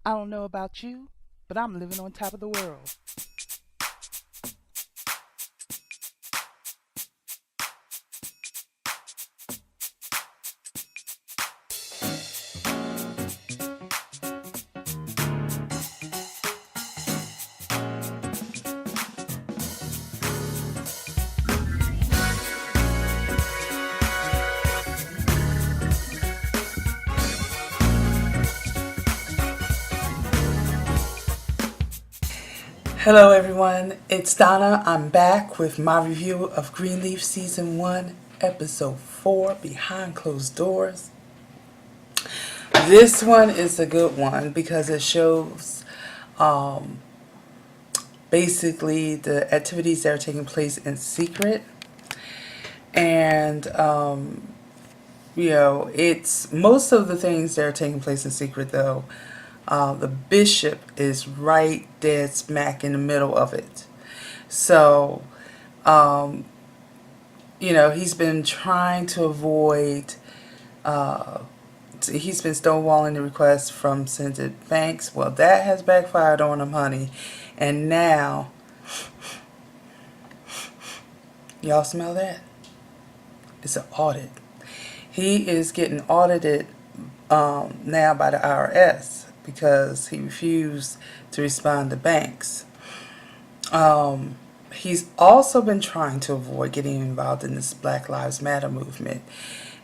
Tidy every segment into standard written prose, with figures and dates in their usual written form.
I don't know about you, but I'm living on top of the world. Hello, everyone. It's Donna. I'm back with my review of Greenleaf Season 1, Episode 4, Behind Closed Doors. This one is a good one because it shows um, basically the activities that are taking place in secret. And, it's most of the things that are taking place in secret, though. The bishop is right dead smack in the middle of it. So, um, he's been trying to avoid, he's been stonewalling the request from Senator Banks. Well, that has backfired on him, honey. And now, y'all smell that? It's an audit. He is getting audited now by the IRS because he refused to respond to Banks. He's also been trying to avoid getting involved in this Black Lives Matter movement.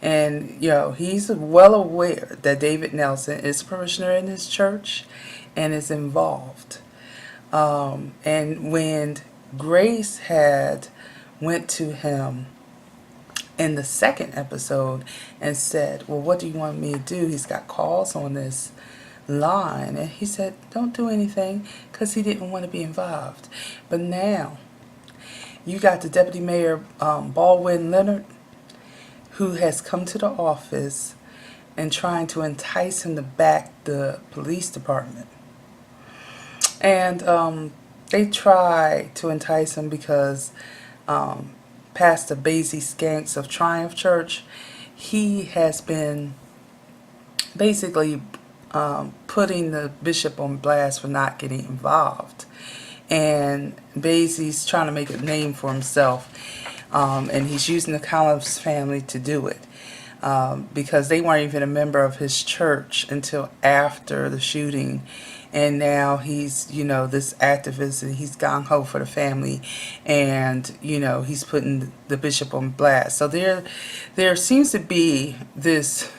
And, he's well aware that David Nelson is a parishioner in his church and is involved. And when Grace had went to him in the second episode and said, well, what do you want me to do? He's got calls on this line. And he said, don't do anything because he didn't want to be involved. But now you got the deputy mayor, Baldwin Leonard, who has come to the office and trying to entice him to back the police department. And they try to entice him because Pastor Basie Skanks of Triumph Church, he has been basically putting the bishop on blast for not getting involved. And Basie's trying to make a name for himself. And he's using the Collins family to do it. Because they weren't even a member of his church until after the shooting. And now he's, this activist, and he's gung-ho for the family. And, he's putting the bishop on blast. So there seems to be this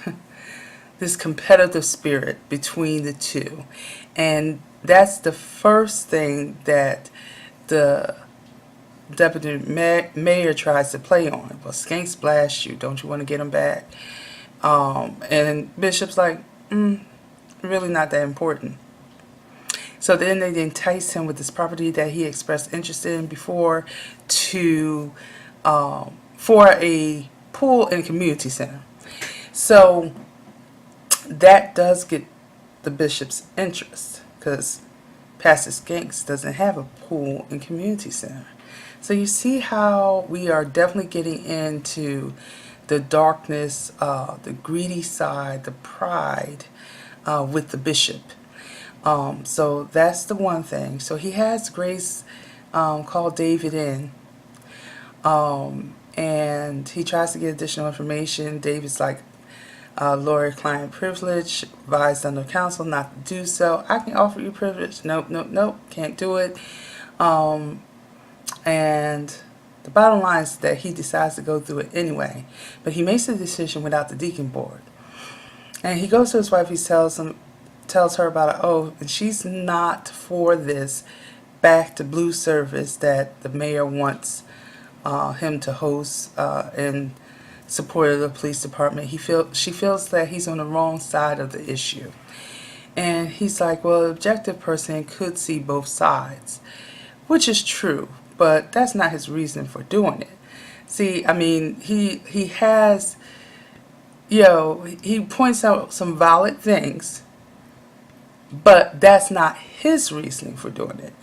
competitive spirit between the two. And that's the first thing that the deputy mayor tries to play on. Well, Skanks blast you. Don't you want to get him back? And Bishop's like, really not that important. So then they entice him with this property that he expressed interest in before to for a pool and community center. So that does get the bishop's interest because Pastor Skanks doesn't have a pool and community center. So you see how we are definitely getting into the darkness, the greedy side, the pride with the bishop. So that's the one thing. So he has Grace call David in, and he tries to get additional information. David's like, lawyer-client privilege, advised under counsel not to do so. I can offer you privilege. Nope, nope, nope, can't do it. And the bottom line is that he decides to go through it anyway. But he makes the decision without the deacon board. And he goes to his wife, he tells her about it. Oh, and she's not for this back to blue service that the mayor wants him to host in support of the police department. She feels that he's on the wrong side of the issue. And he's like, well, an objective person could see both sides, which is true, but that's not his reason for doing it. See, I mean, he has, he points out some valid things, but that's not his reasoning for doing it.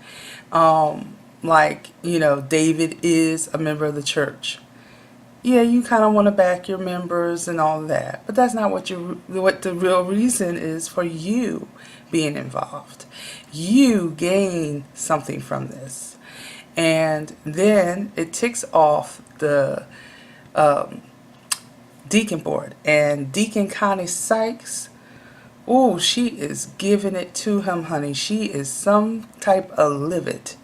David is a member of the church. yeah, you kind of want to back your members and all of that, but that's not what the real reason is for you being involved. You gain something from this, and then it ticks off the deacon board, and Deacon Connie Sykes. Oh, she is giving it to him, honey. She is some type of livid.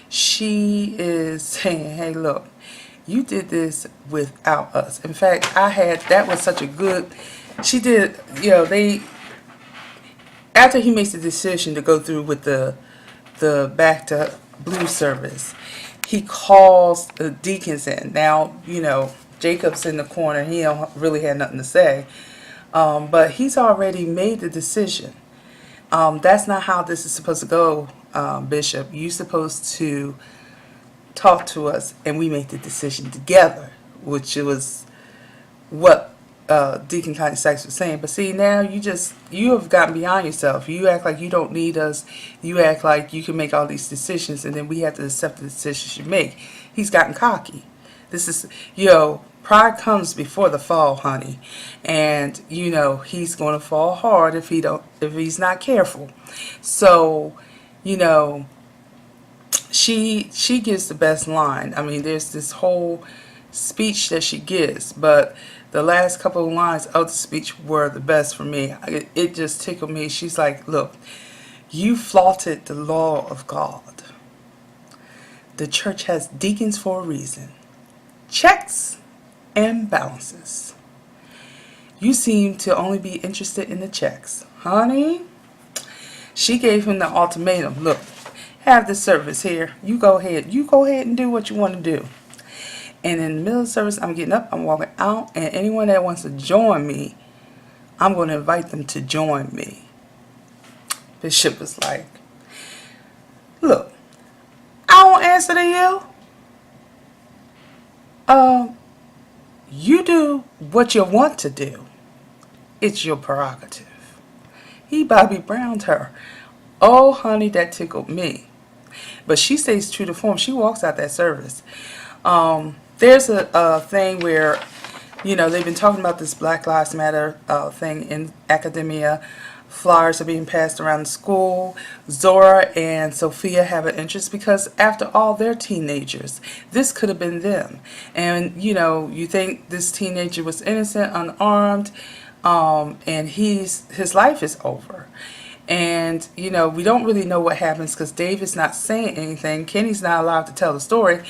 She is saying, hey, look, you did this without us. In fact, that was such a good, she did, after he makes the decision to go through with the back to blue service, he calls the deacons in. Now, Jacob's in the corner. He don't really have nothing to say. But he's already made the decision. That's not how this is supposed to go, Bishop. You're supposed to talk to us and we make the decision together, which was what Deacon Connie Sykes was saying. But see, now you have gotten beyond yourself. You act like you don't need us. You act like you can make all these decisions and then we have to accept the decisions you make. He's gotten cocky. This is, pride comes before the fall, honey. And, he's going to fall hard if he's not careful. So, she gives the best line. I mean, there's this whole speech that she gives, but the last couple of lines of the speech were the best for me. It just tickled me. She's like, look, you flaunted the law of God. The church has deacons for a reason. Checks and balances. You seem to only be interested in the checks. Honey, she gave him the ultimatum. Look, have this service here. You go ahead and do what you want to do. And in the middle of the service, I'm getting up, I'm walking out, and anyone that wants to join me, I'm going to invite them to join me. Bishop was like, look, I won't answer to you. You do what you want to do. It's your prerogative. He Bobby Browned her. Oh, honey, that tickled me. But she stays true to form. She walks out that service. There's a thing where, they've been talking about this Black Lives Matter thing in academia. Flyers are being passed around the school. Zora and Sophia have an interest because, after all, they're teenagers. This could have been them. And, you think this teenager was innocent, unarmed, and his life is over. And, we don't really know what happens because David's not saying anything. Kenny's not allowed to tell the story.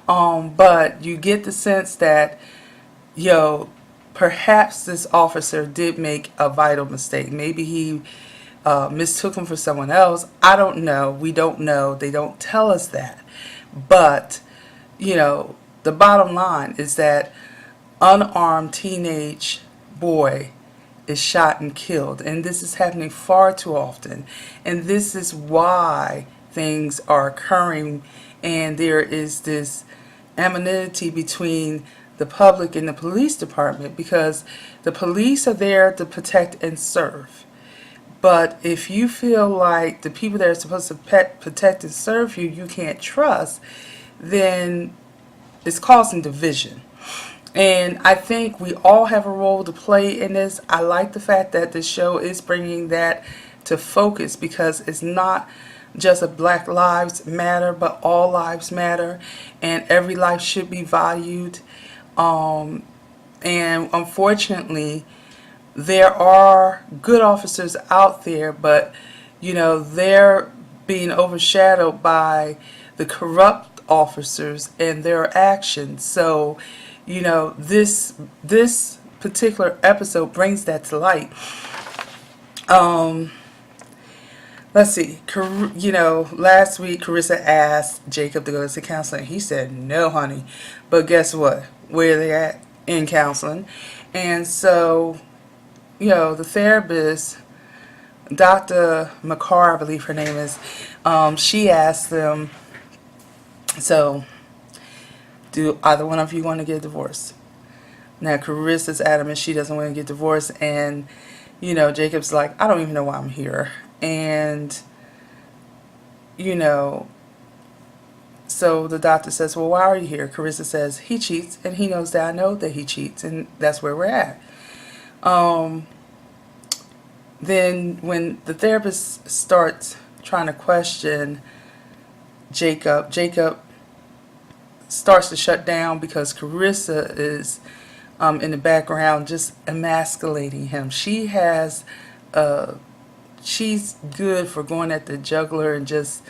But you get the sense that, perhaps this officer did make a vital mistake. Maybe he mistook him for someone else. I don't know. We don't know. They don't tell us that. But, the bottom line is that unarmed teenage boy is shot and killed. And this is happening far too often. And this is why things are occurring. And there is this enmity between the public and the police department, because the police are there to protect and serve. But if you feel like the people that are supposed to protect and serve you can't trust, then it's causing division. And I think we all have a role to play in this. I like the fact that this show is bringing that to focus, because it's not just a Black Lives Matter, but all lives matter, and every life should be valued. And unfortunately, there are good officers out there, but they're being overshadowed by the corrupt officers and their actions. So this particular episode brings that to light. Let's see. Last week Carissa asked Jacob to go to counseling. He said, no, honey. But guess what? Where they at? In counseling. And so, the therapist, Dr. McCarr, I believe her name is, she asked them, so, do either one of you want to get divorced? Now, Carissa's adamant she doesn't want to get divorced. And, Jacob's like, I don't even know why I'm here. And, so the doctor says, well, why are you here? Carissa says, he cheats, and he knows that I know that he cheats, and that's where we're at. Then when the therapist starts trying to question Jacob starts to shut down because Carissa is in the background just emasculating him. She's good for going at the juggler and just,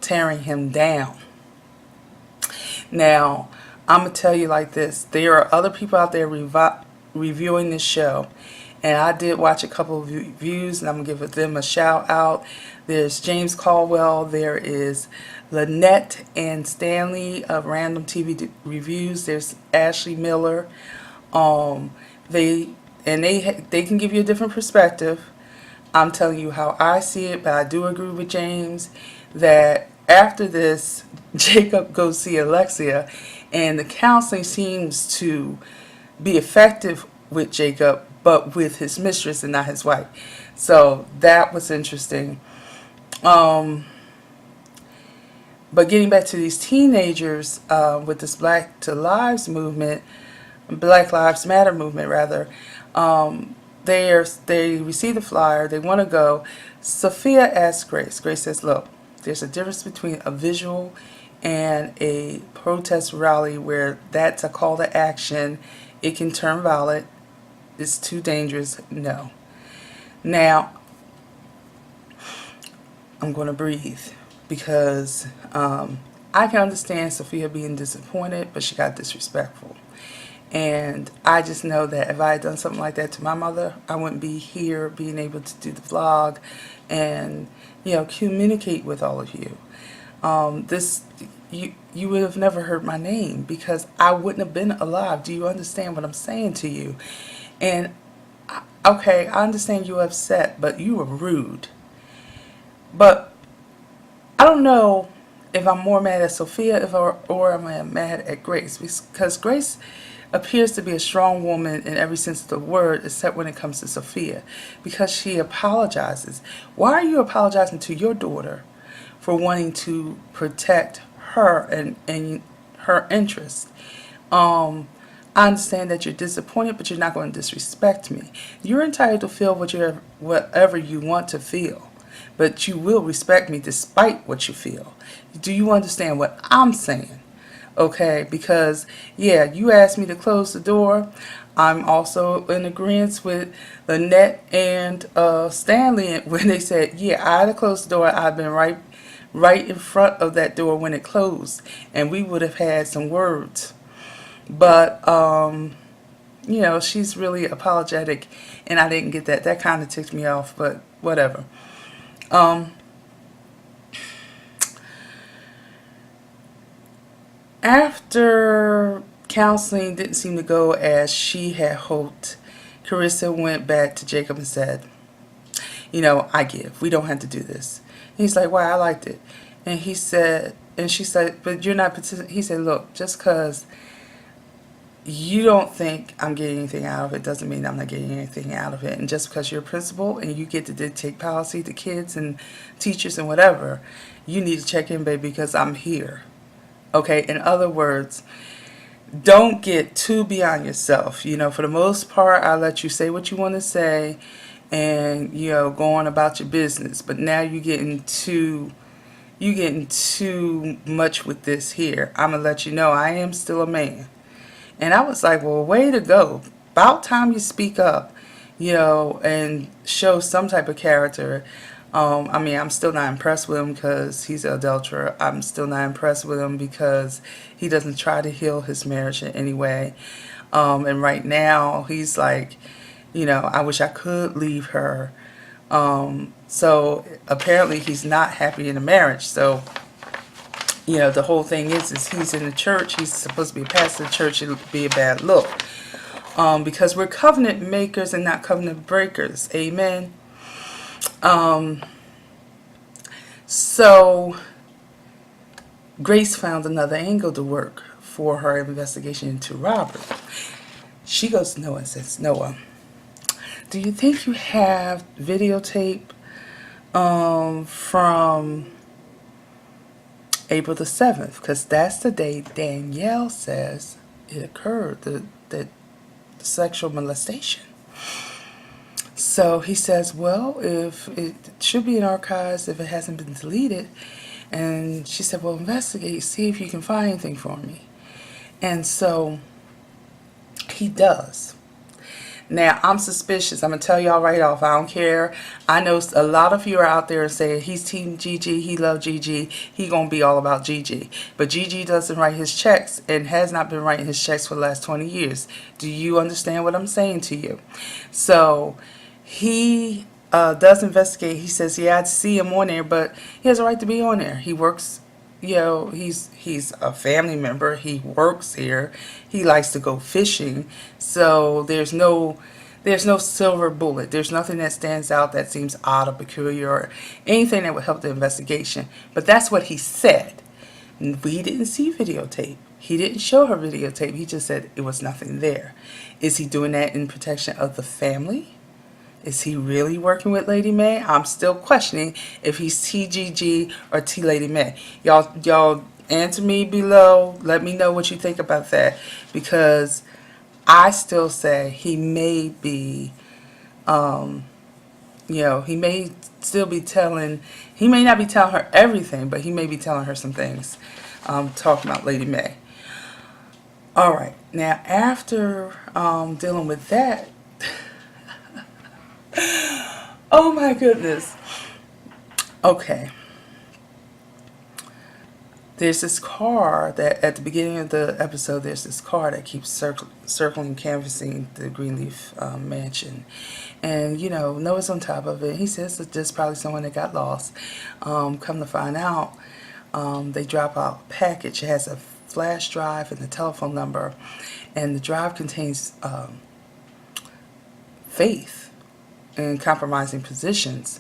tearing him down. Now, I'm going to tell you like this. There are other people out there reviewing this show. And I did watch a couple of reviews, and I'm going to give them a shout out. There's James Caldwell. There is Lynette and Stanley of Random TV Reviews. There's Ashley Miller. They can give you a different perspective. I'm telling you how I see it, but I do agree with James that after this, Jacob goes see Alexia, and the counseling seems to be effective with Jacob, but with his mistress and not his wife. So that was interesting. But getting back to these teenagers with this Black Lives Matter movement rather, they receive the flyer, they want to go. Sophia asks Grace. Grace says, look, there's a difference between a visual and a protest rally where that's a call to action. It can turn violent. It's too dangerous. No. Now, I'm going to breathe because I can understand Sophia being disappointed, but she got disrespectful. And I just know that if I had done something like that to my mother, I wouldn't be here being able to do the vlog and, communicate with all of you. You would have never heard my name because I wouldn't have been alive. Do you understand what I'm saying to you? And, okay, I understand you're upset, but you were rude. But I don't know if I'm more mad at Sophia or am I mad at Grace. Because Grace appears to be a strong woman in every sense of the word, except when it comes to Sophia. Because she apologizes. Why are you apologizing to your daughter for wanting to protect her and her interests? I understand that you're disappointed, but you're not going to disrespect me. You're entitled to feel whatever you want to feel, but you will respect me despite what you feel. Do you understand what I'm saying? Okay, because, yeah, you asked me to close the door. I'm also in agreement with Lynette and Stanley when they said, yeah, I'd have closed the door. I've been right in front of that door when it closed, and we would have had some words. But, she's really apologetic, and I didn't get that. That kind of ticked me off, but whatever. After counseling didn't seem to go as she had hoped, Carissa went back to Jacob and said, I give. We don't have to do this. And he's like, why? I liked it. And she said, but you're not participating. He said, look, just because you don't think I'm getting anything out of it doesn't mean I'm not getting anything out of it. And just because you're a principal and you get to dictate policy to kids and teachers and whatever, you need to check in, baby, because I'm here. Okay, in other words, don't get too beyond yourself. For the most part, I let you say what you want to say and, go on about your business. But now you're getting too much with this here. I'm going to let you know I am still a man. And I was like, well, way to go. About time you speak up, and show some type of character. I'm still not impressed with him because he's an adulterer. I'm still not impressed with him because he doesn't try to heal his marriage in any way. And right now, he's like, I wish I could leave her. So apparently he's not happy in the marriage. So, the whole thing is he's in the church. He's supposed to be a pastor of the church. It would be a bad look. Because we're covenant makers and not covenant breakers. Amen. So Grace found another angle to work for her investigation into Robert. She goes to Noah and says, Noah, do you think you have videotape from April the 7th, because that's the date Danielle says it occurred, the sexual molestation. So he says, well, if it should be in archives if it hasn't been deleted. And she said, well, investigate, see if you can find anything for me. And so he does. Now, I'm suspicious. I'm going to tell y'all right off. I don't care. I know a lot of you are out there saying he's Team Gigi. He loves Gigi. He going to be all about Gigi. But Gigi doesn't write his checks and has not been writing his checks for the last 20 years. Do you understand what I'm saying to you? So he does investigate. He says, yeah, I'd see him on there, but he has a right to be on there. He works, he's a family member. He works here. He likes to go fishing. So there's no silver bullet. There's nothing that stands out that seems odd or peculiar or anything that would help the investigation. But that's what he said. We didn't see videotape. He didn't show her videotape. He just said it was nothing there. Is he doing that in protection of the family? Is he really working with Lady May? I'm still questioning if he's TGG or T Lady May. Y'all answer me below. Let me know what you think about that, because I still say he may be, he may still be telling. He may not be telling her everything, but he may be telling her some things. Talking about Lady May. All right. Now, after dealing with that. Oh my goodness. Okay. There's this car that at the beginning of the episode, there's this car that keeps circling, canvassing the Greenleaf mansion. And, Noah's on top of it. He says that there's probably someone that got lost. Come to find out, they drop out a package. It has a flash drive and the telephone number. And the drive contains faith in compromising positions.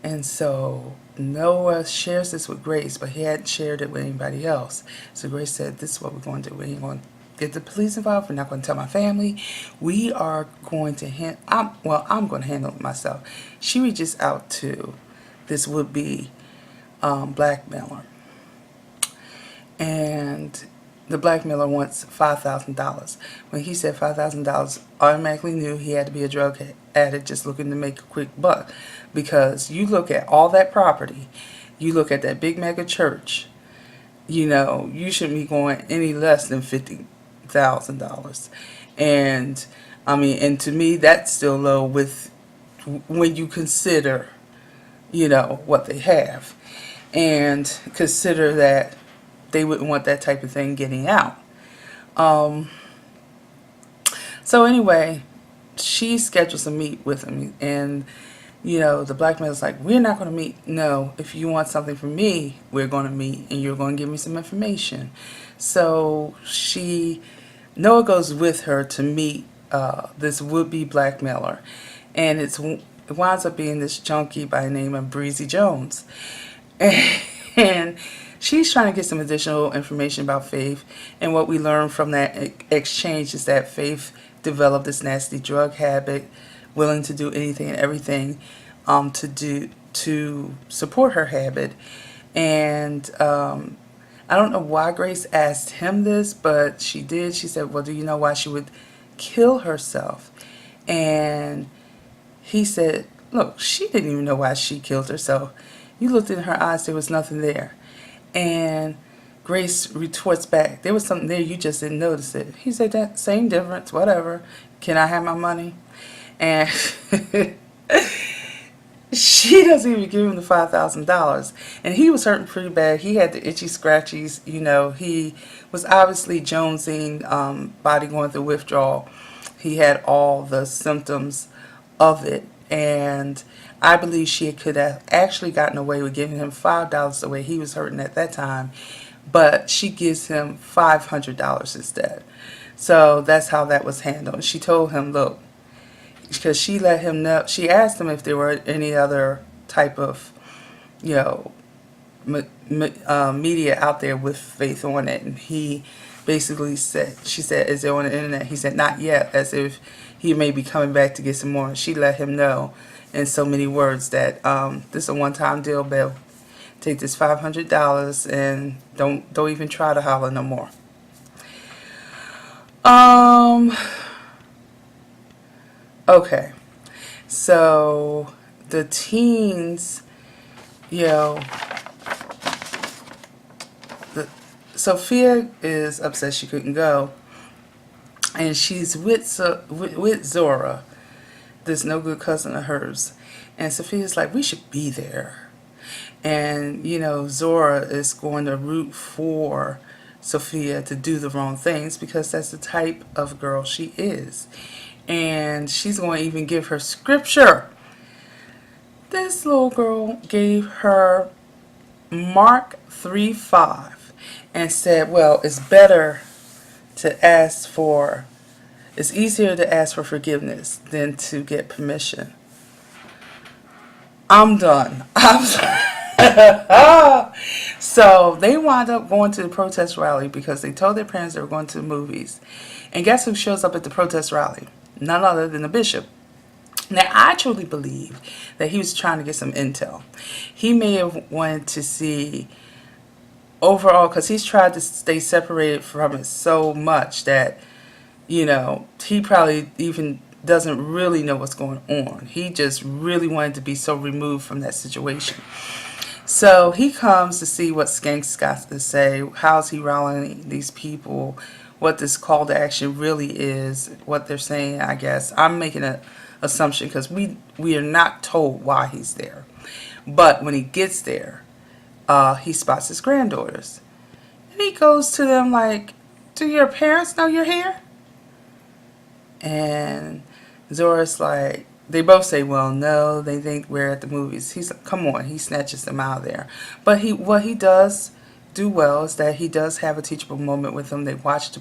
And so Noah shares this with Grace, but he hadn't shared it with anybody else. So Grace said, this is what we're going to do. We ain't going to get the police involved. We're not going to tell my family. We are going to I'm going to handle it myself. She reaches out to this would-be blackmailer. And the blackmailer wants $5,000. When he said $5,000, automatically knew he had to be a drug addict just looking to make a quick buck. Because you look at all that property, you look at that big mega church, you shouldn't be going any less than $50,000. And and to me, that's still low when you consider, what they have, and consider that they wouldn't want that type of thing getting out. So anyway, she schedules a meet with him, and the blackmailer's like, we're not going to meet. No, if you want something from me, we're going to meet, and you're going to give me some information. So Noah goes with her to meet this would-be blackmailer, and it winds up being this junkie by the name of Breezy Jones. And she's trying to get some additional information about Faith, and what we learned from that exchange is that Faith developed this nasty drug habit, willing to do anything and everything to support her habit. And I don't know why Grace asked him this, but she did. She said, well, do you know why she would kill herself? And he said, look, she didn't even know why she killed herself. You looked in her eyes, there was nothing there. And Grace retorts back, there was something there, you just didn't notice it. He said, that same difference, whatever. Can I have my money? And she doesn't even give him the $5,000. And he was hurting pretty bad. He had the itchy scratchies. He was obviously jonesing, body going through withdrawal. He had all the symptoms of it. And I believe she could have actually gotten away with giving him $5 the way he was hurting at that time. But she gives him $500 instead. So that's how that was handled. She told him, look, because she let him know, she asked him if there were any other type of, media out there with Faith on it. And he basically said, she said, is there on the internet? He said, not yet, as if he may be coming back to get some more. She let him know in so many words that this is a one-time deal, Bill. Take this $500 and don't even try to holler no more. Okay. So the teens, Sophia is upset she couldn't go, and she's with Zora, this no good cousin of hers, and Sophia's like, we should be there, and Zora is going to root for Sophia to do the wrong things because that's the type of girl she is, and she's going to even give her scripture. This little girl gave her Mark 3:5 and said, well, it's easier to ask for forgiveness than to get permission. I'm done. So they wound up going to the protest rally because they told their parents they were going to the movies. And guess who shows up at the protest rally? None other than the bishop. Now, I truly believe that he was trying to get some intel. He may have wanted to see overall, because he's tried to stay separated from it so much that, he probably even doesn't really know what's going on. He just really wanted to be so removed from that situation. So he comes to see what Skank's got to say. How's he rallying these people? What this call to action really is, what they're saying, I guess. I'm making an assumption because we are not told why he's there. But when he gets there, he spots his granddaughters. And he goes to them like, do your parents know you're here? And Zora's like, they both say, well, no, they think we're at the movies. He's like, come on, he snatches them out of there. But what he does do well is that he does have a teachable moment with them. They watch the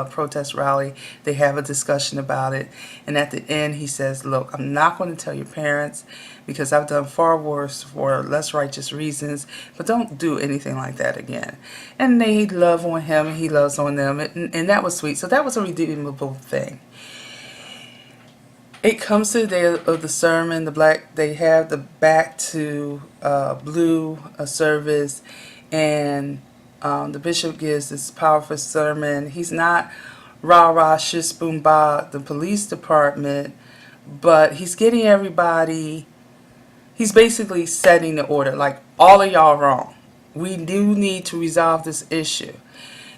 protest rally. They have a discussion about it. And at the end, he says, look, I'm not going to tell your parents because I've done far worse for less righteous reasons, but don't do anything like that again. And they love on him, and he loves on them, and that was sweet. So that was a redeemable thing. It comes to the day of the sermon. They have the back to blue service, and the bishop gives this powerful sermon. He's not rah-rah, shish boom ba, the police department, but he's getting everybody. He's basically setting the order, like, all of y'all wrong. We do need to resolve this issue.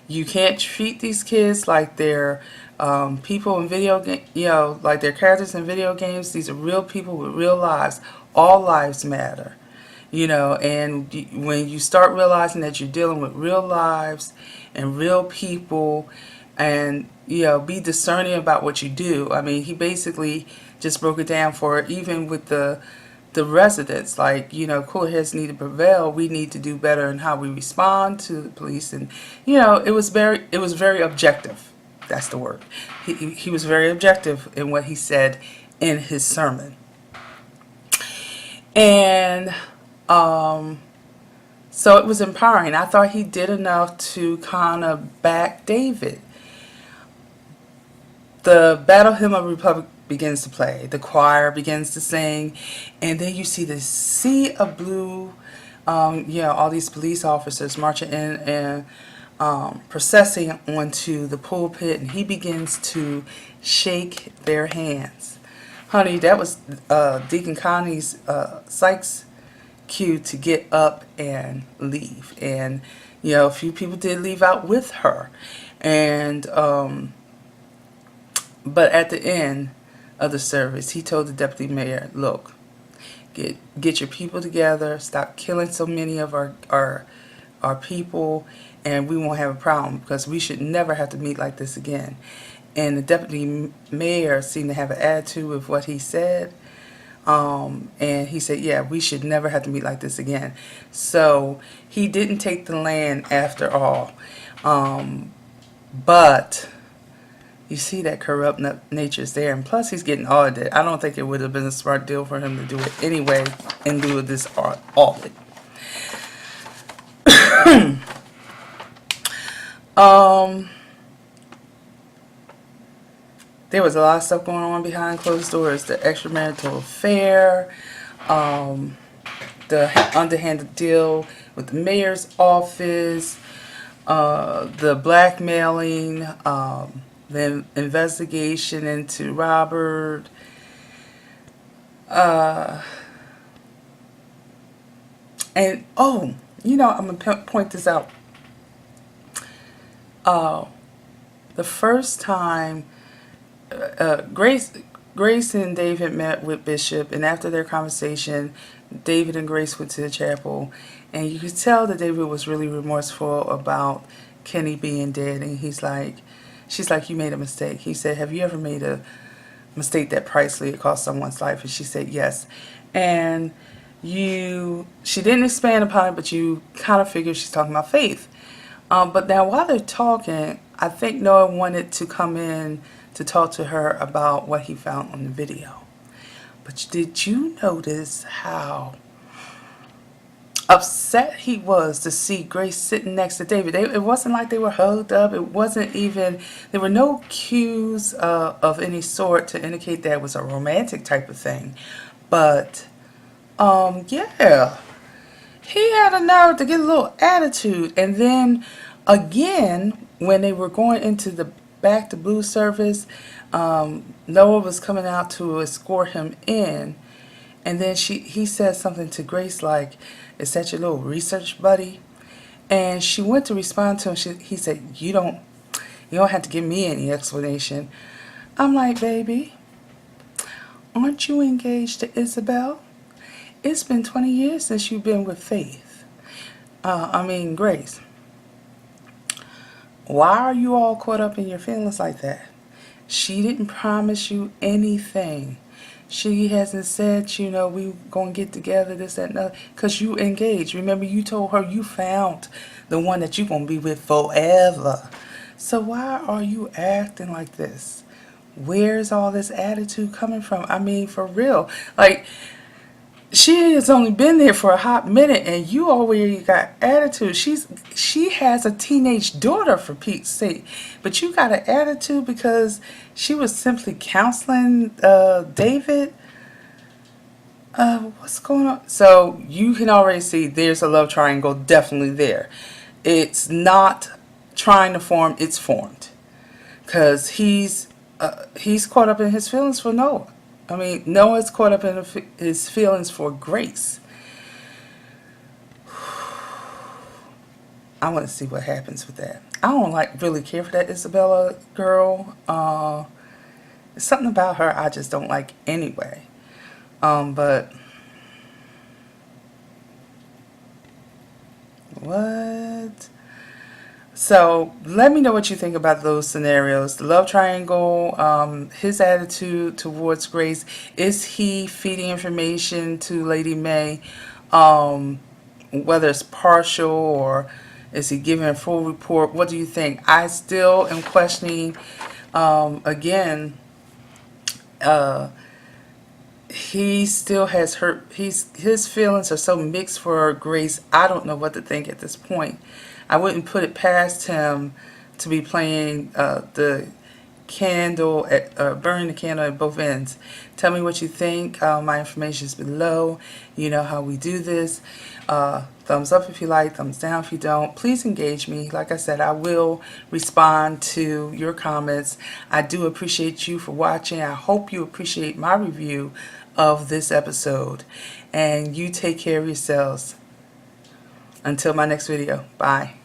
You can't treat these kids like they're people in video game, like they're characters in video games. These are real people with real lives. All lives matter, and when you start realizing that you're dealing with real lives and real people, and be discerning about what you do. I mean, he basically just broke it down for even with the residents, like, cooler heads need to prevail. We need to do better in how we respond to the police, and it was very objective. That's the word. He was very objective in what he said in his sermon, and so it was empowering. I thought he did enough to kind of back David. The Battle Hymn of the Republic begins to play. The choir begins to sing, and then you see this sea of blue, all these police officers marching in and processing onto the pulpit, and he begins to shake their hands. Honey, that was Deacon Connie's Sykes' cue to get up and leave, and a few people did leave out with her, and but at the end of the service, he told the deputy mayor, look, get your people together, stop killing so many of our people, and we won't have a problem, because we should never have to meet like this again. And the deputy mayor seemed to have an attitude with what he said, and he said, yeah, we should never have to meet like this again. So he didn't take the land after all, but you see that corrupt nature is there, and plus he's getting audited. I don't think it would have been a smart deal for him to do it anyway in lieu of this audit. There was a lot of stuff going on behind closed doors. The extramarital affair, the underhanded deal with the mayor's office, the blackmailing, the investigation into Robert, and oh, I'm gonna point this out. The first time Grace and David met with Bishop, and after their conversation, David and Grace went to the chapel, and you could tell that David was really remorseful about Kenny being dead, and she's like, you made a mistake. He said, have you ever made a mistake that pricely it cost someone's life? And she said yes. And she didn't expand upon it, but you kind of figure she's talking about faith. But now while they're talking, I think Noah wanted to come in to talk to her about what he found on the video. But did you notice how upset he was to see Grace sitting next to David? It wasn't like they were hugged up. It wasn't even, there were no cues of any sort to indicate that it was a romantic type of thing. But, yeah, he had a nerve to get a little attitude. And then again, when they were going into the back to blue service, Noah was coming out to escort him in, and then he said something to Grace like, is that your little research buddy? And she went to respond to him. He said, you don't have to give me any explanation. I'm like, baby, aren't you engaged to Isabel? It's been 20 years since you've been with Faith. Grace. Why are you all caught up in your feelings like that? She didn't promise you anything. She hasn't said, we gonna get together, this, that, and other, because you engaged. Remember, you told her you found the one that you gonna be with forever. So why are you acting like this? Where's all this attitude coming from? For real. Like, she has only been there for a hot minute, and you already got attitude. She has a teenage daughter, for Pete's sake, but you got an attitude because she was simply counseling David. What's going on? So you can already see there's a love triangle definitely there. It's not trying to form; it's formed, because he's caught up in his feelings for Noah. Noah's caught up in his feelings for Grace. I want to see what happens with that. I don't really care for that Isabella girl. There's something about her I just don't like anyway. But what? So let me know what you think about those scenarios. The love triangle, his attitude towards Grace. Is he feeding information to Lady May, whether it's partial or is he giving a full report? What do you think? I still am questioning, again, he still has hurt. His feelings are so mixed for Grace. I don't know what to think at this point. I wouldn't put it past him to be playing the candle, burning the candle at both ends. Tell me what you think. My information is below. You know how we do this. Thumbs up if you like, thumbs down if you don't. Please engage me. Like I said, I will respond to your comments. I do appreciate you for watching. I hope you appreciate my review of this episode. And you take care of yourselves. Until my next video. Bye.